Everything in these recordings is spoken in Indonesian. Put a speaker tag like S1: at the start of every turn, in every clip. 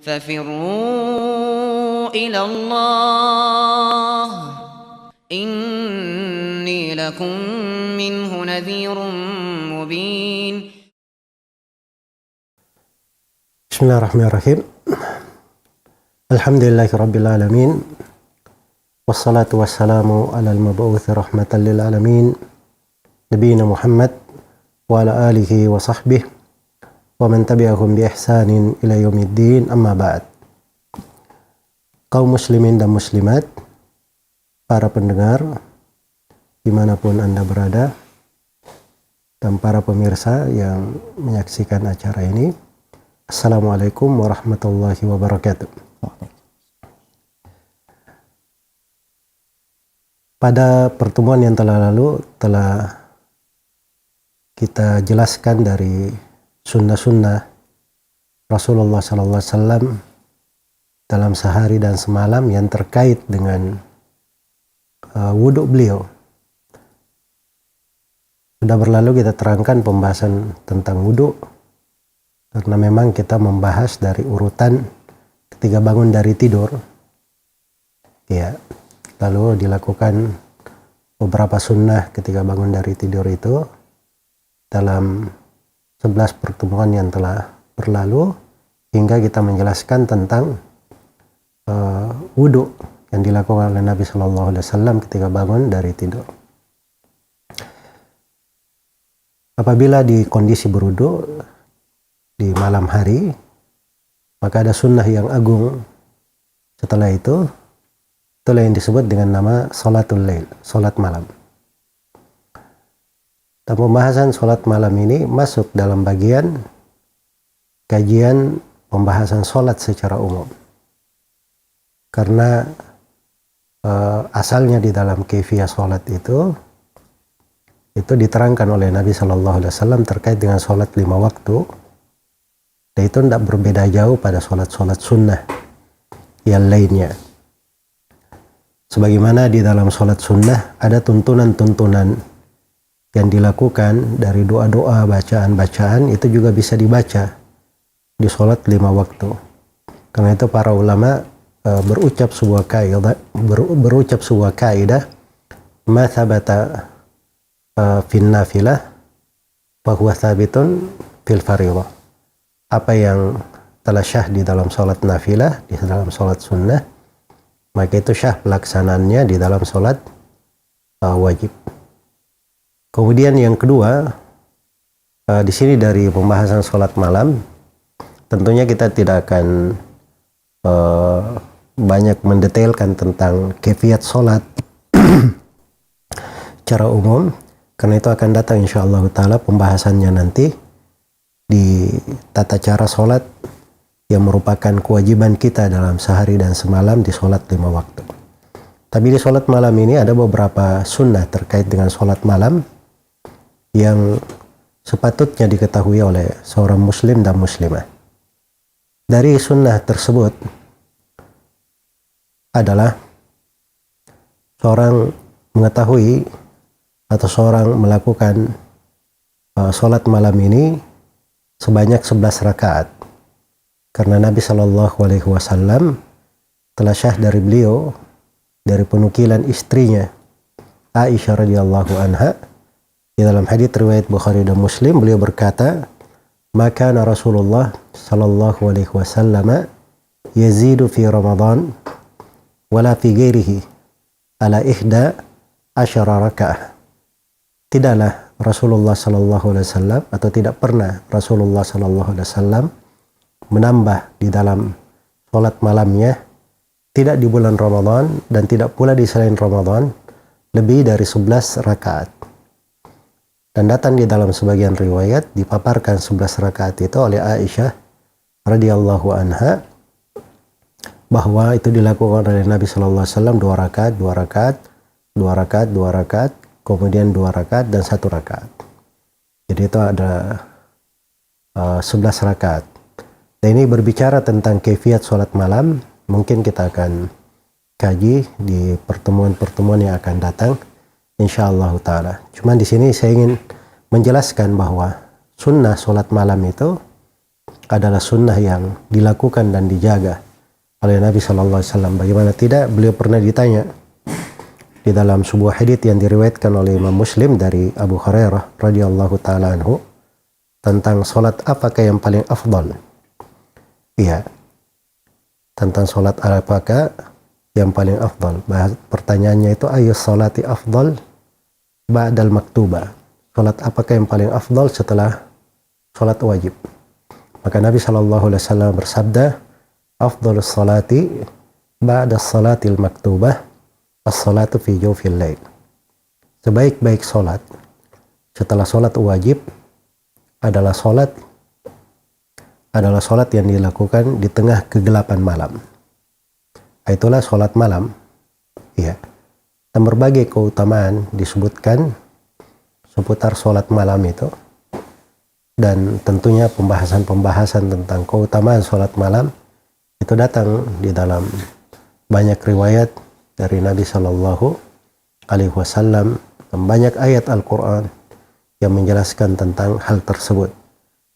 S1: ففروا إلى الله إني لكم منه نذير مبين.
S2: Bismillahirrahmanirrahim. Alhamdulillahi rabbil alamin. Wassalatu wassalamu ala al-mab'uthi rahmatan lil alamin. Nabiyina Muhammad wa ala alihi wa sahbihi wa man tabi'ahum bi ihsanin ila yaumiddin, amma ba'd. Kaum muslimin dan muslimat, para pendengar dimanapun Anda berada, dan para pemirsa yang menyaksikan acara ini, Assalamualaikum warahmatullahi wabarakatuh. Pada pertemuan yang telah lalu telah kita jelaskan dari sunnah-sunnah Rasulullah SAW dalam sehari dan semalam yang terkait dengan wudhu beliau. Sudah berlalu kita terangkan pembahasan tentang wudhu, karena memang kita membahas dari urutan ketika bangun dari tidur, ya, lalu dilakukan beberapa sunnah ketika bangun dari tidur itu dalam 11 pertemuan yang telah berlalu, hingga kita menjelaskan tentang wudhu yang dilakukan oleh Nabi Shallallahu Alaihi Wasallam ketika bangun dari tidur. Apabila di kondisi berwudhu di malam hari, maka ada sunnah yang agung setelah itu, itulah yang disebut dengan nama sholatul lail, sholat malam. Dan pembahasan sholat malam ini masuk dalam bagian kajian pembahasan sholat secara umum, karena asalnya di dalam kaifiyah sholat itu diterangkan oleh Nabi Shallallahu Alaihi Wasallam terkait dengan sholat 5 waktu. Dan itu tidak berbeda jauh pada sholat-sholat sunnah yang lainnya. Sebagaimana di dalam sholat sunnah ada tuntunan-tuntunan yang dilakukan dari doa-doa, bacaan-bacaan, itu juga bisa dibaca di sholat 5 waktu. Karena itu para ulama berucap sebuah kaidah, ma thabata fin nafilah fa huwa thabitun fil fardhah. Apa yang telah syah di dalam sholat nafilah, di dalam sholat sunnah, maka itu syah pelaksanaannya di dalam sholat wajib. Kemudian yang kedua, di sini dari pembahasan sholat malam, tentunya kita tidak akan banyak mendetailkan tentang kaifiyat sholat secara umum, karena itu akan datang insyaallah ta'ala pembahasannya nanti di tata cara sholat yang merupakan kewajiban kita dalam sehari dan semalam di sholat 5 waktu. Tapi di sholat malam ini ada beberapa sunnah terkait dengan sholat malam yang sepatutnya diketahui oleh seorang muslim dan muslimah. Dari sunnah tersebut adalah seorang mengetahui atau seorang melakukan sholat malam ini sebanyak 11 rakaat. Karena Nabi Shallallahu Alaihi Wasallam telah syah dari beliau, dari penukilan istrinya Aisyah radhiyallahu anha, di dalam hadits riwayat Bukhari dan Muslim, beliau berkata, maka Rasulullah Shallallahu Alaihi Wasallam yazidu fi Ramadan wala fi ghairihi ala ihda asyara rakaah. Tidaklah Rasulullah Sallallahu Alaihi Wasallam, atau tidak pernah Rasulullah Sallallahu Alaihi Wasallam menambah di dalam sholat malamnya, tidak di bulan Ramadan dan tidak pula di selain Ramadan, lebih dari 11 rakaat. Dan datang di dalam sebagian riwayat dipaparkan 11 rakaat itu oleh Aisyah radhiyallahu anha, bahwa itu dilakukan oleh Nabi Sallallahu Alaihi Wasallam 2 rakaat, 2 rakaat, 2 rakaat, 2 rakaat, kemudian 2 rakaat dan 1 rakaat. Jadi itu ada 11 rakaat. Dan ini berbicara tentang kaifiyat sholat malam. Mungkin kita akan kaji di pertemuan-pertemuan yang akan datang, insyaallah ta'ala. Cuman di sini saya ingin menjelaskan bahwa sunnah sholat malam itu adalah sunnah yang dilakukan dan dijaga oleh Nabi Shallallahu Alaihi Wasallam. Bagaimana tidak, beliau pernah ditanya di dalam sebuah hadits yang diriwayatkan oleh Imam Muslim dari Abu Hurairah radhiyallahu taala anhu tentang solat apakah yang paling afdal. Iya, tentang solat apakah yang paling afdal. Pertanyaannya itu ayu salati afdal ba'dal maktubah. Solat apakah yang paling afdal setelah solat wajib? Maka Nabi Shallallahu Alaihi Wasallam bersabda, afdalus salati ba'da salatil maktubah as-salatu fi jawfil lail. Sebaik-baik solat setelah solat wajib adalah solat yang dilakukan di tengah kegelapan malam. Itulah solat malam. Ya. Dan berbagai keutamaan disebutkan seputar solat malam itu. Dan tentunya pembahasan tentang keutamaan sholat malam itu datang di dalam banyak riwayat dari Nabi Shallallahu Alaihi Wasallam dan banyak ayat Al-Quran yang menjelaskan tentang hal tersebut.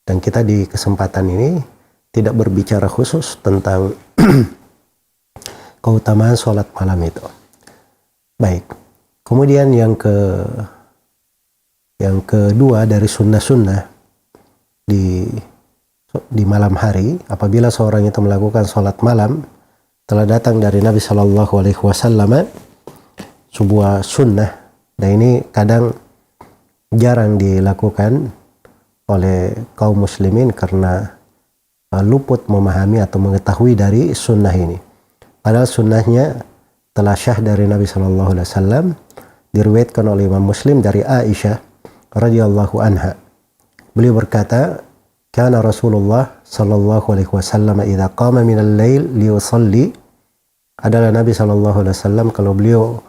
S2: Dan kita di kesempatan ini tidak berbicara khusus tentang keutamaan sholat malam itu. Baik. Kemudian yang kedua dari sunnah-sunnah di malam hari, apabila seorang itu melakukan sholat malam, telah datang dari Nabi Shallallahu Alaihi Wasallam sebuah sunnah, dan ini kadang jarang dilakukan oleh kaum muslimin karena luput memahami atau mengetahui dari sunnah ini. Padahal sunnahnya telah syah dari Nabi Shallallahu Alaihi Wasallam, diriwayatkan oleh Imam Muslim dari Aisyah radhiyallahu anha. Beliau berkata, "Kana Rasulullah sallallahu alaihi wasallam idza qama minal lail liyusalli." Adalah Nabi sallallahu alaihi wasallam kalau beliau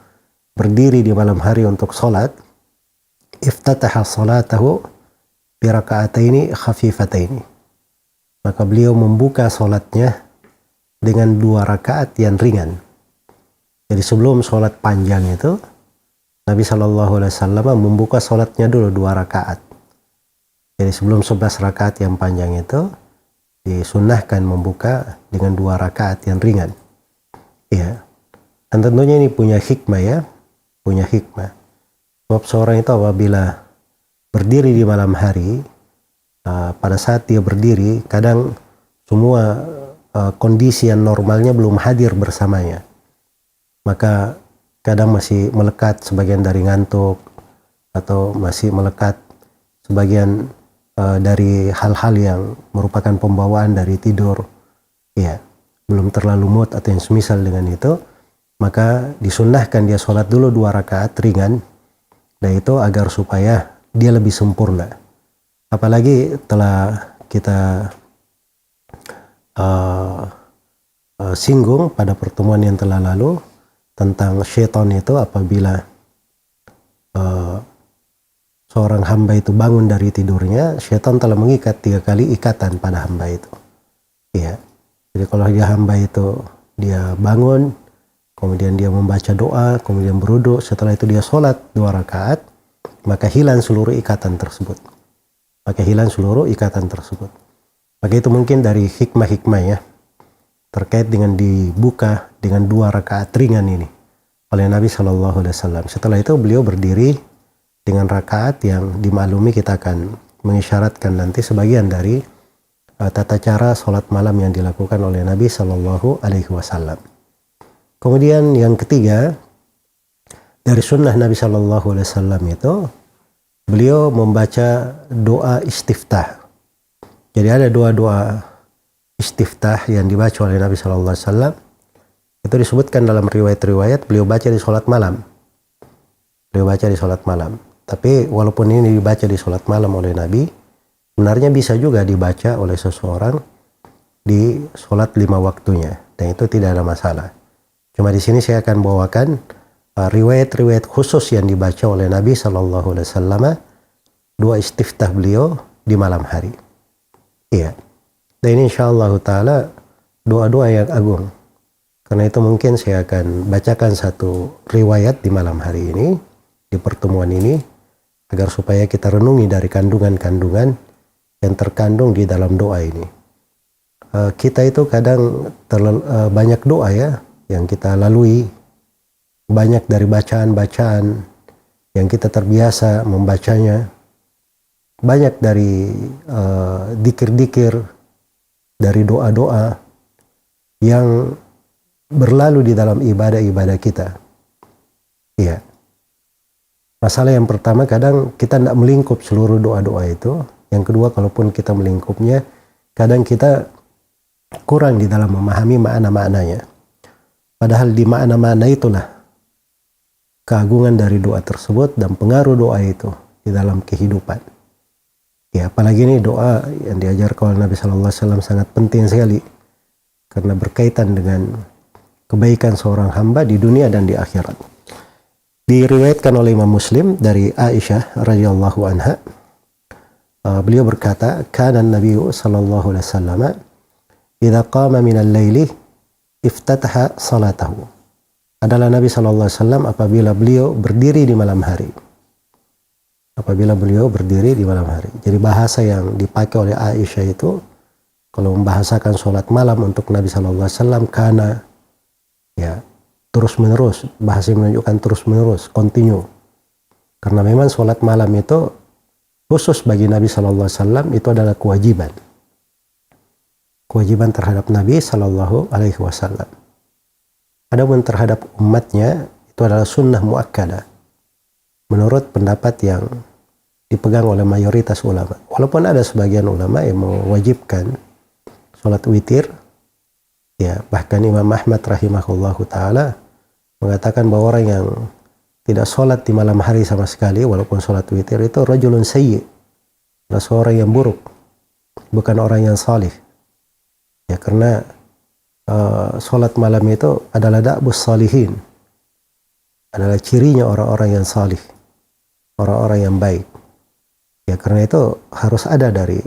S2: berdiri di malam hari untuk salat, iftataha salatahu bi raka'ataini khafifataini. Maka beliau membuka salatnya dengan 2 rakaat yang ringan. Jadi sebelum salat panjang itu, Nabi sallallahu alaihi wasallam membuka salatnya dulu 2 rakaat. Jadi sebelum 11 rakaat yang panjang itu disunnahkan membuka dengan 2 rakaat yang ringan. Ya. Dan tentunya ini punya hikmah ya, punya hikmah. Sebab seorang itu apabila berdiri di malam hari, pada saat dia berdiri, kadang semua kondisi yang normalnya belum hadir bersamanya. Maka kadang masih melekat sebagian dari ngantuk, atau masih melekat sebagian dari hal-hal yang merupakan pembawaan dari tidur, ya, belum terlalu mood atau yang semisal dengan itu, maka disunnahkan dia sholat dulu 2 rakaat ringan, dan itu agar supaya dia lebih sempurna. Apalagi telah kita singgung pada pertemuan yang telah lalu tentang syaitan itu apabila seorang hamba itu bangun dari tidurnya, syaitan telah mengikat 3 kali ikatan pada hamba itu. Ya. Jadi kalau hamba itu dia bangun, kemudian dia membaca doa, kemudian berwudu, setelah itu dia sholat 2 rakaat, maka hilang seluruh ikatan tersebut. Maka itu mungkin dari hikmah-hikmahnya terkait dengan dibuka dengan 2 rakaat ringan ini oleh Nabi Shallallahu Alaihi Wasallam. Setelah itu beliau berdiri dengan rakaat yang dimaklumi, kita akan mengisyaratkan nanti sebagian dari tata cara sholat malam yang dilakukan oleh Nabi Shallallahu Alaihi Wasallam. Kemudian yang ketiga dari sunnah Nabi Shallallahu Alaihi Wasallam itu beliau membaca doa istiftah. Jadi ada doa istiftah yang dibaca oleh Nabi Shallallahu Alaihi Wasallam. Itu disebutkan dalam riwayat-riwayat beliau baca di sholat malam. Tapi walaupun ini dibaca di sholat malam oleh Nabi, sebenarnya bisa juga dibaca oleh seseorang di sholat 5 waktunya, dan itu tidak ada masalah. Cuma di sini saya akan bawakan riwayat-riwayat khusus yang dibaca oleh Nabi Shallallahu Alaihi Wasallam, doa istiftah beliau di malam hari. Iya. Dan ini insyaallah ta'ala doa-doa yang agung. Karena itu mungkin saya akan bacakan satu riwayat di malam hari ini, di pertemuan ini, agar supaya kita renungi dari kandungan-kandungan yang terkandung di dalam doa ini. kita itu kadang banyak doa ya yang kita lalui, banyak dari bacaan-bacaan yang kita terbiasa membacanya, banyak dari dikir-dikir, dari doa-doa yang berlalu di dalam ibadah-ibadah kita. Iya. Masalah yang pertama, kadang kita tidak melingkup seluruh doa-doa itu. Yang kedua, kalaupun kita melingkupnya, kadang kita kurang di dalam memahami makna-maknanya. Padahal di makna-makna itulah keagungan dari doa tersebut dan pengaruh doa itu di dalam kehidupan. Ya, apalagi ini doa yang diajarkan oleh Nabi Sallallahu Alaihi Wasallam sangat penting sekali karena berkaitan dengan kebaikan seorang hamba di dunia dan di akhirat. Diriwayatkan oleh Imam Muslim dari Aisyah radhiyallahu anha, beliau berkata, "Kana Nabi sallallahu alaihi wasallam idza qama min al-laili iftataha salatahu." Adalah Nabi sallallahu alaihi wasallam apabila beliau berdiri di malam hari. Apabila beliau berdiri di malam hari. Jadi bahasa yang dipakai oleh Aisyah itu kalau membahasakan salat malam untuk Nabi sallallahu alaihi wasallam, kana, ya, terus menerus, bahasa yang menunjukkan terus menerus, continue. Karena memang sholat malam itu khusus bagi Nabi Sallallahu Alaihi Wasallam itu adalah kewajiban. Kewajiban terhadap Nabi Sallallahu Alaihi Wasallam. Adapun terhadap umatnya itu adalah sunnah muakkadah. Menurut pendapat yang dipegang oleh mayoritas ulama. Walaupun ada sebagian ulama yang mewajibkan sholat witir, ya bahkan Imam Ahmad rahimahullahu ta'ala mengatakan bahwa orang yang tidak sholat di malam hari sama sekali walaupun sholat witir itu rajulun sayyi, adalah seorang yang buruk, bukan orang yang salih. Ya karena sholat malam itu adalah da'bus salihin, adalah cirinya orang-orang yang salih, orang-orang yang baik. Ya karena itu harus ada dari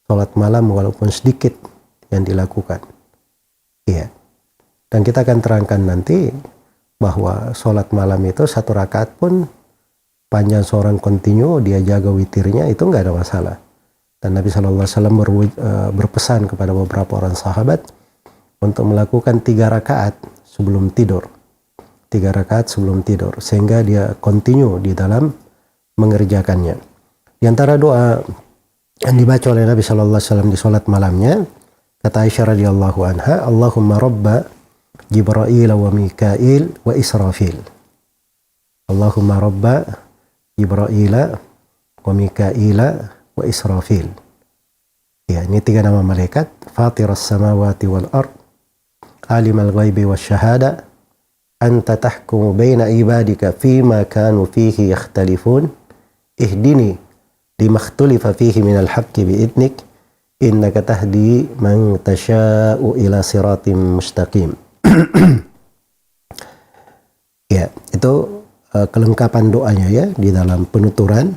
S2: sholat malam walaupun sedikit yang dilakukan. Iya. Dan kita akan terangkan nanti bahwa sholat malam itu satu rakaat pun panjang seorang kontinu, dia jaga witirnya, itu nggak ada masalah. Dan Nabi SAW berpesan kepada beberapa orang sahabat untuk melakukan 3 rakaat sebelum tidur. 3 rakaat sebelum tidur. Sehingga dia kontinu di dalam mengerjakannya. Di antara doa yang dibaca oleh Nabi SAW di sholat malamnya, kata Aisyah radhiyallahu anha, Allahumma rabba Jibril wa Mikail wa Israfil. Allahumma rabba Jibril wa Mikail wa Israfil. Ya, ini 3 nama malaikat. Fatiras samawati wal ard, alimal ghaibi wasyahada, anta tahkumu baina ibadika fima kanu fihi yakhtalifun, ihdini lima ikhtalifa fihi minal haqqi biidnik, innaka tahdi man tasha'u ila siratim mustaqim. Ya, itu kelengkapan doanya ya di dalam penuturan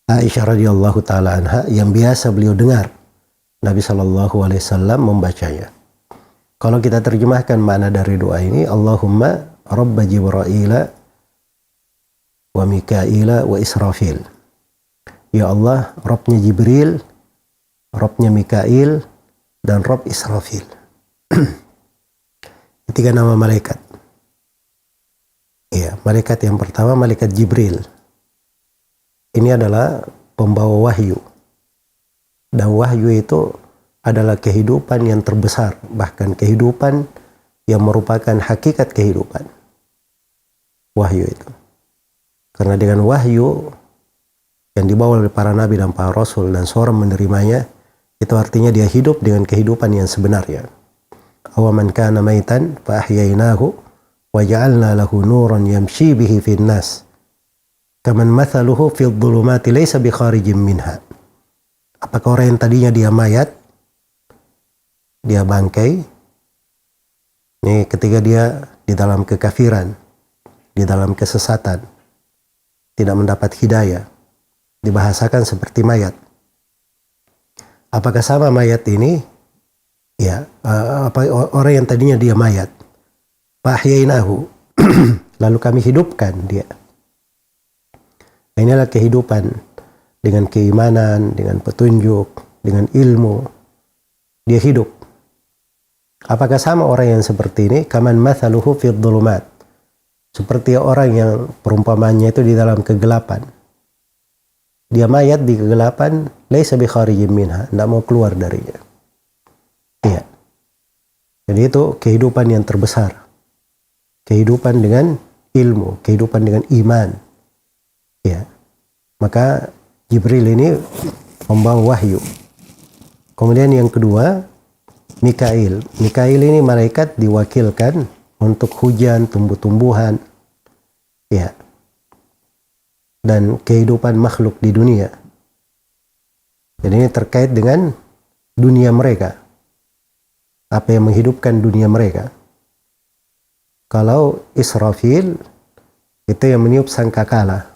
S2: Aisyah radhiyallahu taala anha yang biasa beliau dengar Nabi sallallahu alaihi wasallam membacanya. Kalau kita terjemahkan makna dari doa ini, Allahumma rabb Jibril wa Mikail wa Israfil. Ya Allah, Rabbnya Jibril, Rabbnya Mikail, dan Rabb Israfil. 3 nama malaikat. Ya, malaikat yang pertama malaikat Jibril. Ini adalah pembawa wahyu. Dan wahyu itu adalah kehidupan yang terbesar, bahkan kehidupan yang merupakan hakikat kehidupan. Wahyu itu. Karena dengan wahyu yang dibawa oleh para nabi dan para rasul dan seorang menerimanya, itu artinya dia hidup dengan kehidupan yang sebenarnya. Awaman kana maitan fa ahyainahu wa ja'alna lahu nuran yamshi bihi fin nas kaman mathaluhu fil dhulumati laysa bi kharijin minha. Apakah orang yang tadinya dia mayat, dia bangkai, ini ketika dia di dalam kekafiran, di dalam kesesatan, tidak mendapat hidayah, dibahasakan seperti mayat. Apakah sama mayat ini? Ya, orang yang tadinya dia mayat, fahyainahu, lalu kami hidupkan dia. Nah, inilah kehidupan dengan keimanan, dengan petunjuk, dengan ilmu. dia hidup. Apakah sama orang yang seperti ini? Kaman mathaluhu fid dhulumat. Seperti orang yang perumpamannya itu di dalam kegelapan. Dia mayat di kegelapan, laisa bi kharijin minha, tidak mau keluar darinya. Iya. Jadi itu kehidupan yang terbesar. Kehidupan dengan ilmu, kehidupan dengan iman. Ya. Maka Jibril ini membawa wahyu. Kemudian yang kedua, Mikail. Mikail ini malaikat diwakilkan untuk hujan, tumbuh-tumbuhan, ya, dan kehidupan makhluk di dunia. Jadi ini terkait dengan dunia mereka. Apa yang menghidupkan dunia mereka. Kalau Israfil itu yang meniup sangkakala.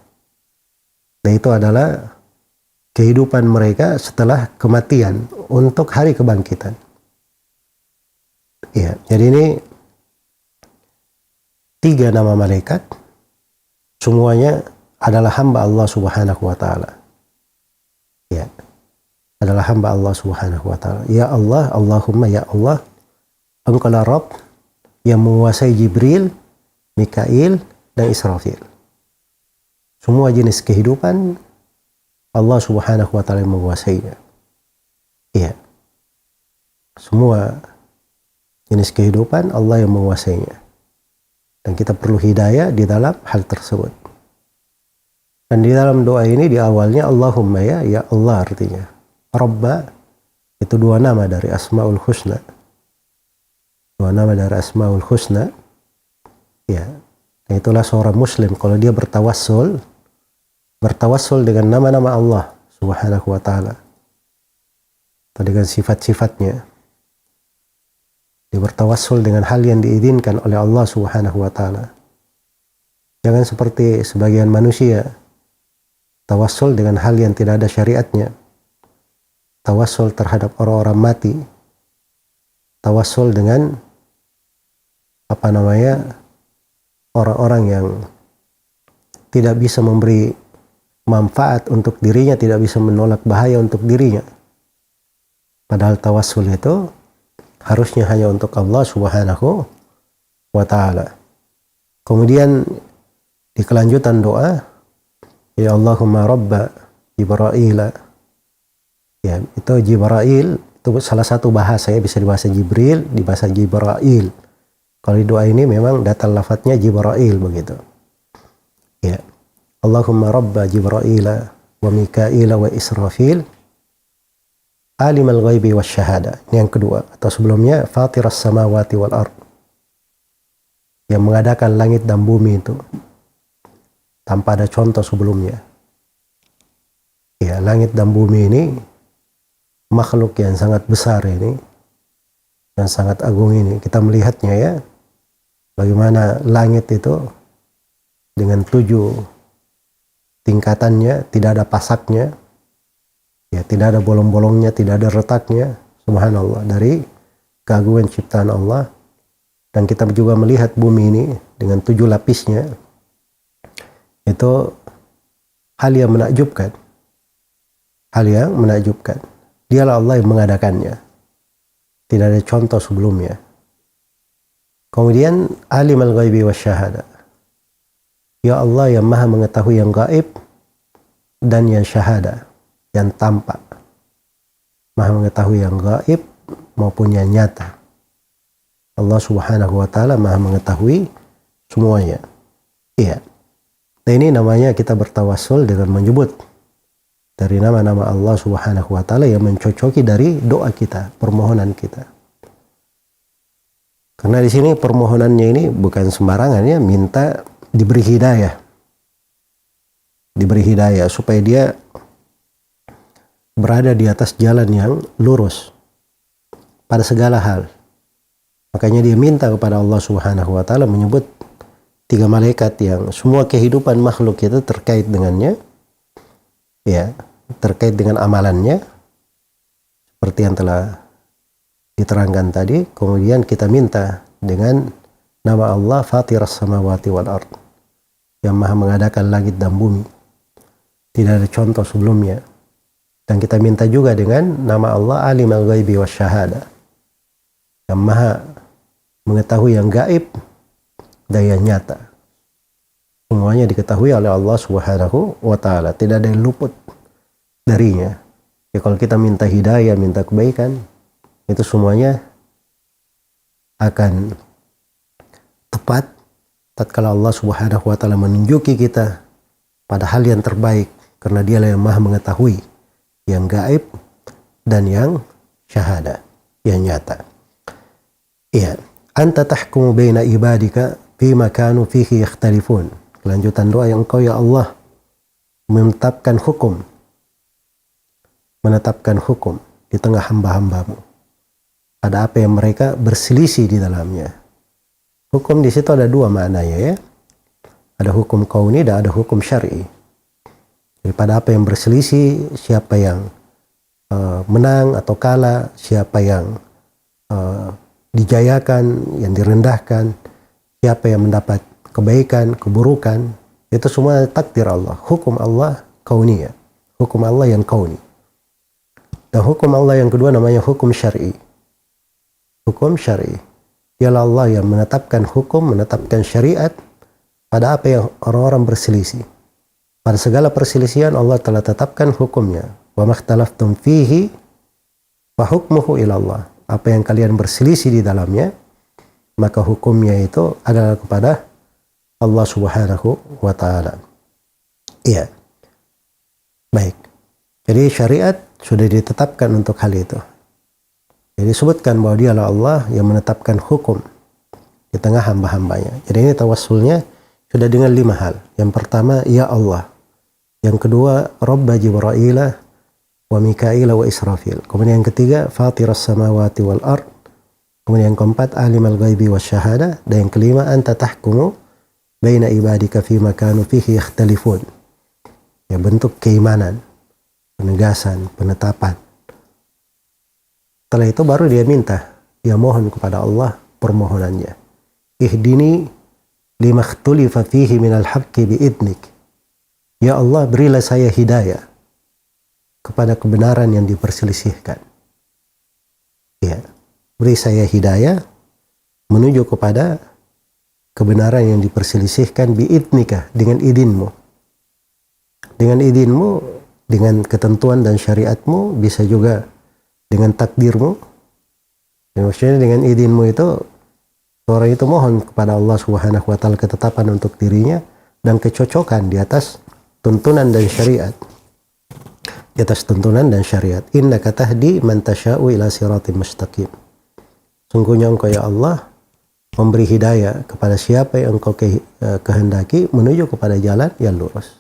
S2: Dan itu adalah kehidupan mereka setelah kematian untuk hari kebangkitan. Ya, jadi ini 3 nama malaikat, semuanya adalah hamba Allah Subhanahu wa taala. Ya. Adalah hamba Allah Subhanahu wa taala. Ya Allah, Allahumma ya Allah, Engkau lah Rabb yang menguasai Jibril, Mikail, dan Israfil. Semua jenis kehidupan Allah Subhanahu wa taala yang menguasainya. Iya. Semua jenis kehidupan Allah yang menguasainya. Dan kita perlu hidayah di dalam hal tersebut. Dan di dalam doa ini di awalnya Allahumma ya Allah artinya. Rabba itu 2 nama dari Asmaul Husna. 2 nama dari Asmaul Husna. Ya. Dan itulah seorang muslim kalau dia bertawassul dengan nama-nama Allah Subhanahu wa taala. Atau dengan sifat-sifatnya. Dia bertawassul dengan hal yang diizinkan oleh Allah Subhanahu wa taala. Jangan seperti sebagian manusia tawassul dengan hal yang tidak ada syariatnya. Tawassul terhadap orang-orang mati. Tawassul dengan orang-orang yang tidak bisa memberi manfaat untuk dirinya, tidak bisa menolak bahaya untuk dirinya. Padahal tawassul itu harusnya hanya untuk Allah Subhanahu wa taala. Kemudian di kelanjutan doa, ya Allahumma Rabba Jibril. Ya, itu Jibril itu salah satu bahasa ya, bisa dibahasa Jibril, dibahasa Jibril. Kalau di doa ini memang datang lafadznya Jibril begitu. Ya. Allahumma Rabba Jibril wa Mikail wa Israfil alimul ghaibi wasyahada. Ini yang kedua. Atau sebelumnya fatiras samawati wal ard. Yang mengadakan langit dan bumi itu. Tanpa ada contoh sebelumnya. Ya, langit dan bumi ini makhluk yang sangat besar ini. Yang sangat agung ini. Kita melihatnya ya. Bagaimana langit itu dengan 7 tingkatannya, tidak ada pasaknya. Ya, tidak ada bolong-bolongnya, tidak ada retaknya. Subhanallah, dari keagungan ciptaan Allah. Dan kita juga melihat bumi ini dengan 7 lapisnya. Itu hal yang menakjubkan. Hal yang menakjubkan. Dialah Allah yang mengadakannya. Tidak ada contoh sebelumnya. Kemudian alimul ghaibi wasyahada. Ya Allah yang maha mengetahui yang gaib dan yang syahada, yang tampak. Maha mengetahui yang gaib maupun yang nyata. Allah Subhanahu wa taala maha mengetahui semuanya. Iya. Dan ini namanya kita bertawassul dengan menyebut dari nama-nama Allah Subhanahu wa taala yang mencocoki dari doa kita, permohonan kita. Karena di sini permohonannya ini bukan sembarangan ya, minta diberi hidayah. Diberi hidayah supaya dia berada di atas jalan yang lurus pada segala hal. Makanya dia minta kepada Allah Subhanahu wa taala menyebut 3 malaikat yang semua kehidupan makhluk itu terkait dengannya. Ya, terkait dengan amalannya. Seperti yang telah diterangkan tadi. Kemudian kita minta dengan nama Allah Fatiras samawati wal ard, yang maha mengadakan langit dan bumi. Tidak ada contoh sebelumnya. Dan kita minta juga dengan nama Allah Alimul Ghaibi Wasyahada, yang maha mengetahui yang gaib dan yang nyata. Semuanya diketahui oleh Allah Subhanahu wa Ta'ala, tidak ada yang luput darinya. Ya, kalau kita minta hidayah, minta kebaikan, itu semuanya akan tepat tatkala Allah Subhanahu wa Ta'ala menunjuki kita pada hal yang terbaik, karena Dialah yang maha mengetahui yang gaib dan yang syahada, yang nyata. Iya, anta tahkumu baina ibadika fima kanu fihi yakhtalifun. Kelanjutan doa yang Engkau ya Allah menetapkan hukum di tengah hamba-hambamu pada apa yang mereka berselisih di dalamnya. Hukum di situ ada dua maknanya ya. Ada hukum kauni dan ada hukum syar'i. Jadi pada apa yang berselisih, siapa yang menang atau kalah, siapa yang dijayakan, yang direndahkan, siapa yang mendapat kebaikan, keburukan, itu semua takdir Allah. Hukum Allah kauniyah, hukum Allah yang kauni. Dan hukum Allah yang kedua namanya hukum syar'i. Hukum syar'i, dialah Allah yang menetapkan hukum, menetapkan syariat pada apa yang orang-orang berselisih. Pada segala perselisihan Allah telah tetapkan hukumnya. Wa makhtalaftum fihi fa hukmuhu ila Allah. Apa yang kalian berselisih di dalamnya, maka hukumnya itu adalah kepada Allah Subhanahu wa Ta'ala. Iya. Baik. Jadi syariat sudah ditetapkan untuk hal itu. Jadi disebutkan bahwa Dialah Allah yang menetapkan hukum di tengah hamba-hambanya. Jadi ini tawassulnya sudah dengan 5 hal. Yang pertama, ya Allah. Yang kedua, Rabba Jibra'ila wa Mikaila wa Israfil. Kemudian yang ketiga, Fatiras samawati wal ard. Kemudian yang keempat, Alimul Ghaibi Wasyahada. Dan yang kelima, Anta tahkumu baina ibadika fima kanu fihi yakhtalifun. Ya, bentuk keimanan, penegasan, penetapan. Setelah itu baru dia minta, dia mohon kepada Allah permohonannya. Ihdini lima ikhtulifa fihi minal haqqi biidnik. Ya Allah, berilah saya hidayah kepada kebenaran yang diperselisihkan. Ya, beri saya hidayah menuju kepada kebenaran yang diperselisihkan biidnika, dengan idinmu. Dengan idinmu, dengan ketentuan dan syariatmu, bisa juga dengan takdirmu. Dan maksudnya dengan idinmu itu, orang itu mohon kepada Allah Subhanahu wa Ta'ala ketetapan untuk dirinya dan kecocokan di atas tuntunan dan syariat. Di atas tuntunan dan syariat. Innaka tahdi man tasya'u ila siratim mustaqim. Sungguhnya Engkau ya Allah memberi hidayah kepada siapa yang Engkau kehendaki menuju kepada jalan yang lurus.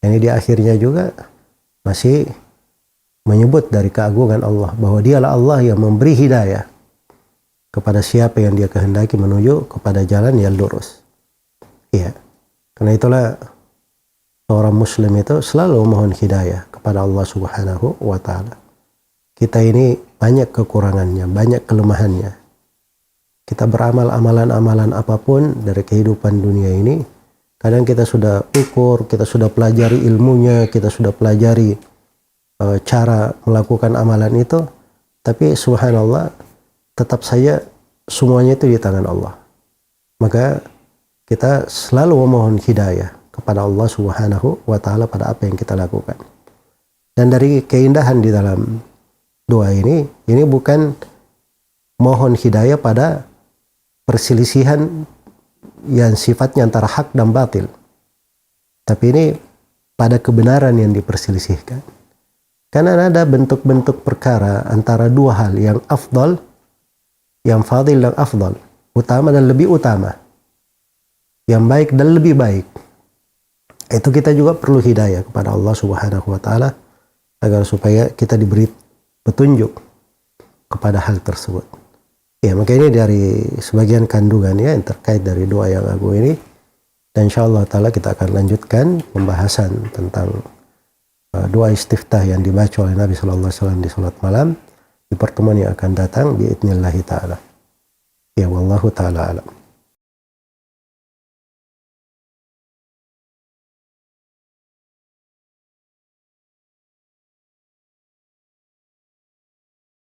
S2: Ini di akhirnya juga masih menyebut dari keagungan Allah bahwa Dialah Allah yang memberi hidayah kepada siapa yang Dia kehendaki menuju kepada jalan yang lurus. Iya. Karena itulah seorang muslim itu selalu memohon hidayah kepada Allah Subhanahu wa Ta'ala. Kita ini banyak kekurangannya, banyak kelemahannya. Kita beramal amalan-amalan apapun dari kehidupan dunia ini, kadang kita sudah ukur, kita sudah pelajari ilmunya, kita sudah pelajari cara melakukan amalan itu, tapi subhanallah tetap saja semuanya itu di tangan Allah. Maka kita selalu memohon hidayah kepada Allah Subhanahu wa Ta'ala pada apa yang kita lakukan. Dan dari keindahan di dalam doa ini bukan mohon hidayah pada perselisihan yang sifatnya antara hak dan batil, tapi ini pada kebenaran yang diperselisihkan. Karena ada bentuk-bentuk perkara antara dua hal yang afdal, yang fadil dan afdal, utama dan lebih utama, yang baik dan lebih baik. Itu kita juga perlu hidayah kepada Allah Subhanahu wa Ta'ala agar supaya kita diberi petunjuk kepada hal tersebut. Ya, maka ini dari sebagian kandungan ya yang terkait dari doa yang agung ini. Dan insyaallah ta'ala kita akan lanjutkan pembahasan tentang doa istiftah yang dibaca oleh Nabi sallallahu alaihi wasallam di salat malam di pertemuan yang akan datang biidznillah ta'ala. Ya wallahu ta'ala alam.